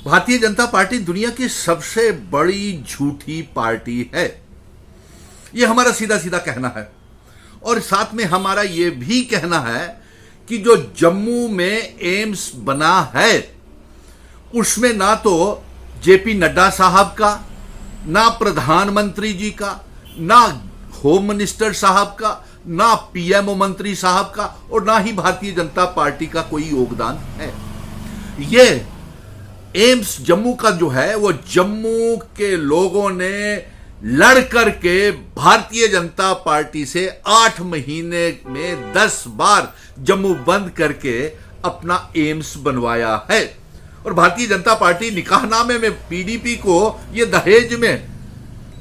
Bharatiya Janata party दुनिया की सबसे बड़ी झूठी पार्टी है, यह हमारा सीधा सीधा कहना है। और साथ में हमारा यह भी कहना है कि जो जम्मू में एम्स बना है उसमें ना तो जेपी नड्डा साहब का, ना प्रधानमंत्री जी का, ना होम मिनिस्टर साहब का, ना पीएमओ मंत्री साहब का और ना ही भारतीय जनता पार्टी का कोई योगदान है। यह एम्स जम्मू का जो है वो जम्मू के लोगों ने लड़ करके भारतीय जनता पार्टी से 8 महीने में 10 बार जम्मू बंद करके अपना एम्स बनवाया है। और भारतीय जनता पार्टी निकाहनामे में पीडीपी को यह दहेज में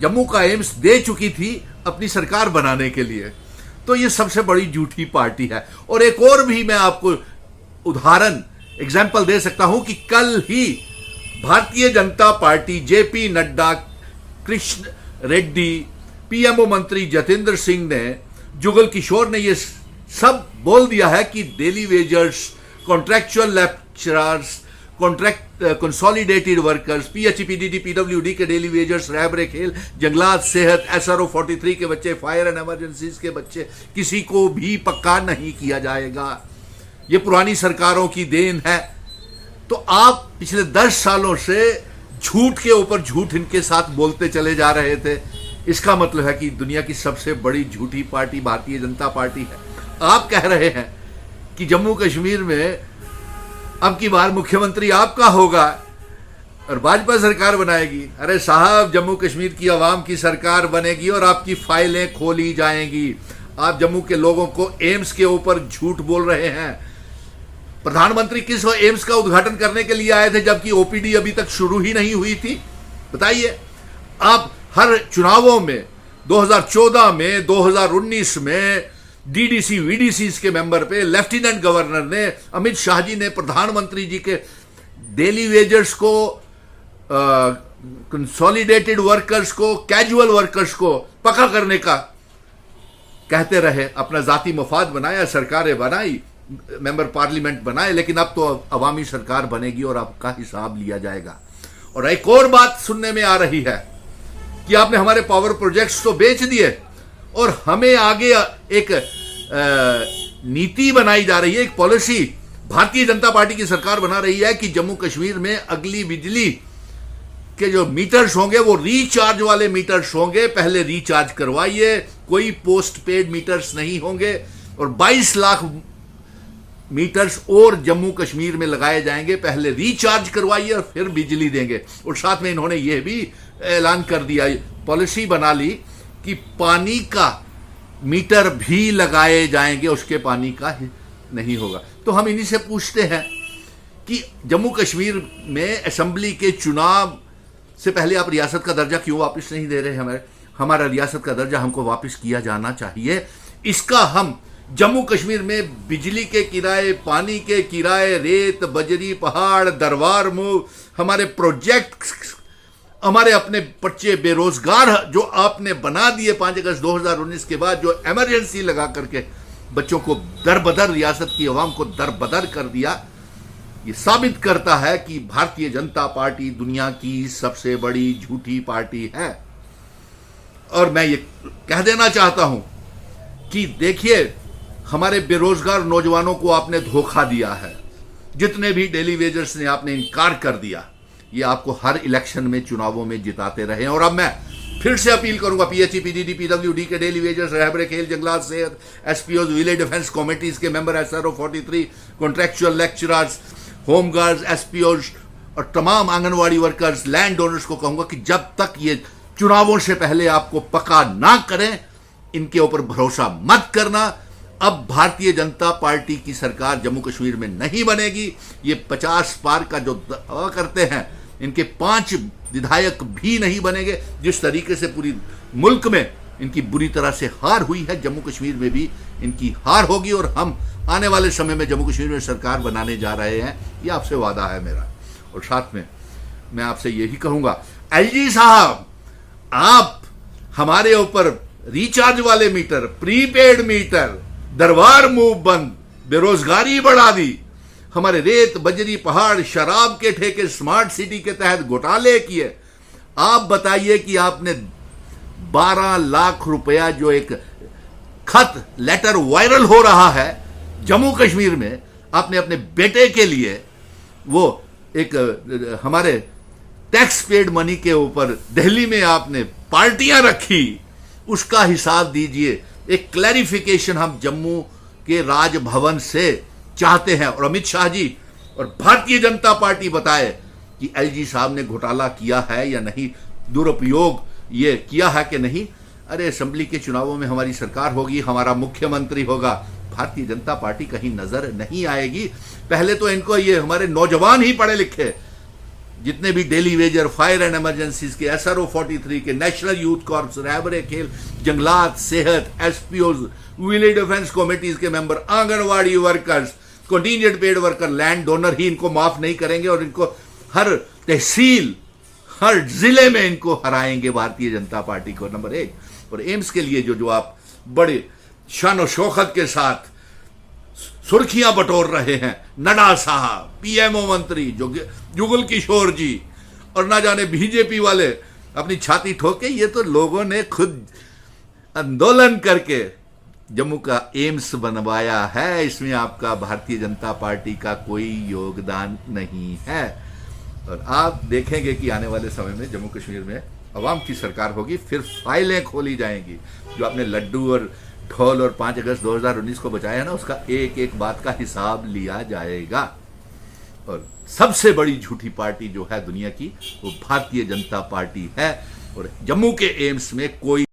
जम्मू का एम्स दे चुकी थी अपनी सरकार बनाने के लिए। तो यह सबसे बड़ी झूठी पार्टी है। और एक और भी मैं आपको उदाहरण एग्जाम्पल दे सकता हूं कि कल ही Bharatiya Janata party, JP Nadda, Krishna Reddy, PMO मंत्री जतेंद्र सिंह ने, जुगल किशोर ने यह सब बोल दिया है कि daily wagers, contractual lecturers, contract consolidated workers, PHE PDD, PWD के डेली वेजर्स, रहबरे खेल, जंगलात, सेहत, एसआरओ 43 के बच्चे, फायर एंड इमरजेंसीज के बच्चे, किसी को भी पक्का नहीं किया जाएगा। यह पुरानी सरकारों की देन है। तो आप पिछले 10 सालों से झूठ के ऊपर झूठ इनके साथ बोलते चले जा रहे थे। इसका मतलब है कि दुनिया की सबसे बड़ी झूठी पार्टी भारतीय जनता पार्टी है। आप कह रहे हैं कि जम्मू कश्मीर में अब की बार मुख्यमंत्री आपका होगा और भाजपा सरकार बनाएगी। अरे साहब, जम्मू कश्मीर की आवाम की सरकार बनेगी और आपकी फाइलें खोली जाएंगी। आप जम्मू के लोगों को एम्स के ऊपर झूठ बोल रहे हैं। प्रधानमंत्री किस एम्स का उद्घाटन करने के लिए आए थे जबकि ओपीडी अभी तक शुरू ही नहीं हुई थी? बताइए। आप हर चुनावों में 2014 में, 2019 में डीडीसी वीडीसी के मेंबर पे लेफ्टिनेंट गवर्नर ने, अमित शाह जी ने प्रधानमंत्री जी के डेली वेजर्स को, कंसोलिडेटेड वर्कर्स को, कैजुअल वर्कर्स को पक्का करने का कहते रहे। अपना जाती मफाद बनाया, सरकारें बनाई, मेंबर पार्लियामेंट बनाए, लेकिन अब तो अवामी सरकार बनेगी और आपका हिसाब लिया जाएगा। और एक और बात सुनने में आ रही है कि आपने हमारे पावर प्रोजेक्ट्स तो बेच दिए और हमें आगे एक नीति बनाई जा रही है, एक पॉलिसी भारतीय जनता पार्टी की सरकार बना रही है कि जम्मू कश्मीर में अगली बिजली के जो मीटर्स होंगे वो रिचार्ज वाले मीटर्स होंगे। पहले रिचार्ज करवाइए, कोई पोस्ट पेड मीटर्स नहीं होंगे। और 22 लाख मीटर्स और जम्मू कश्मीर में लगाए जाएंगे। पहले रिचार्ज करवाइए और फिर बिजली देंगे। और साथ में इन्होंने यह भी ऐलान कर दिया, पॉलिसी बना ली कि पानी का मीटर भी लगाए जाएंगे, उसके पानी का नहीं होगा। तो हम इन्हीं से पूछते हैं कि जम्मू कश्मीर में असेंबली के चुनाव से पहले आप रियासत का दर्जा क्यों वापस नहीं दे रहे? हमारा रियासत का दर्जा हमको वापस किया जाना चाहिए। इसका हम जम्मू कश्मीर में बिजली के किराए, पानी के किराए, रेत, बजरी, पहाड़, दरबार मूव, हमारे प्रोजेक्ट, हमारे अपने बच्चे बेरोजगार जो आपने बना दिए 5 अगस्त 2019 के बाद, जो इमरजेंसी लगा करके बच्चों को दरबदर, रियासत की आवाम को दरबदर कर दिया, ये साबित करता है कि भारतीय जनता पार्टी दुनिया की सबसे बड़ी झूठी पार्टी है। और मैं ये कह देना चाहता हूं कि देखिए, हमारे बेरोजगार नौजवानों को आपने धोखा दिया है। जितने भी डेली वेजर्स ने आपने इनकार कर दिया, ये आपको हर इलेक्शन में, चुनावों में जिताते रहे। और अब मैं फिर से अपील करूंगा, पीएचई, पीडीडी, पीडब्ल्यूडी के डेली वेजर्स, रहबरे खेल, जंगलात, सेहत, एसपीओ, विलेज डिफेंस कमेटीज के member, SRO 43, contractual lecturers, home guards, SPOs और तमाम आंगनवाड़ी वर्कर्स, लैंड ओनर्स को कहूंगा कि जब तक ये चुनावों से पहले आपको पक्का ना करें, इनके ऊपर भरोसा मत करना। अब भारतीय जनता पार्टी की सरकार जम्मू कश्मीर में नहीं बनेगी। ये 50 पार का जो दावा करते हैं, इनके 5 विधायक भी नहीं बनेंगे। जिस तरीके से पूरी मुल्क में इनकी बुरी तरह से हार हुई है, जम्मू कश्मीर में भी इनकी हार होगी। और हम आने वाले समय में जम्मू कश्मीर में सरकार बनाने जा रहे हैं, ये आपसे वादा है मेरा। और साथ में मैं आपसे यही कहूंगा, एलजी साहब, आप हमारे ऊपर रिचार्ज वाले मीटर, प्रीपेड मीटर, दरबार मूव बंद, बेरोजगारी बढ़ा दी, हमारे रेत बजरी पहाड़ शराब के ठेके स्मार्ट सिटी के तहत घोटाले किए। आप बताइए कि आपने 12 लाख रुपया जो एक खत लेटर वायरल हो रहा है जम्मू कश्मीर में, आपने अपने बेटे के लिए वो एक हमारे टैक्स पेड मनी के ऊपर दिल्ली में आपने पार्टियां रखी, उसका हिसाब दीजिए। एक क्लैरिफिकेशन हम जम्मू के राजभवन से चाहते हैं और अमित शाह जी और भारतीय जनता पार्टी बताए कि एलजी साहब ने घोटाला किया है या नहीं, दुरुपयोग ये किया है कि नहीं। अरे असेंबली के चुनावों में हमारी सरकार होगी, हमारा मुख्यमंत्री होगा, भारतीय जनता पार्टी कहीं नजर नहीं आएगी। पहले तो इनको ये हमारे नौजवान ही पढ़े लिखे जितने भी daily Vaser, fire and emergencies के, SRO 43 के, नेशनल यूथ कॉर्प्स, रहबरे खेल, जंगलात, सेहत, SPOs, विलेज डिफेंस कमेटीज के member, anganwadi workers, contingent paid worker, land donor ही इनको माफ नहीं करेंगे और इनको हर तहसील, हर जिले में इनको हराएंगे भारतीय जनता पार्टी को, नंबर 1। और एम्स के लिए जो आप बड़े शान शौकत के साथ सुर्खियां बटोर रहे हैं, नड्डा साहब, PMO मंत्री जुगल किशोर जी और ना जाने बीजेपी वाले अपनी छाती ठोके, ये तो लोगों ने खुद आंदोलन करके जम्मू का एम्स बनवाया है। इसमें आपका भारतीय जनता पार्टी का कोई योगदान नहीं है। और आप देखेंगे कि आने वाले समय में जम्मू कश्मीर में अवाम की सरकार होगी, फिर फाइलें खोली जाएंगी। जो आपने लड्डू और ढोल और 5 अगस्त 2019 को बचाया है ना, उसका एक एक बात का हिसाब लिया जाएगा। और सबसे बड़ी झूठी पार्टी जो है दुनिया की, वो भारतीय जनता पार्टी है। और जम्मू के एम्स में कोई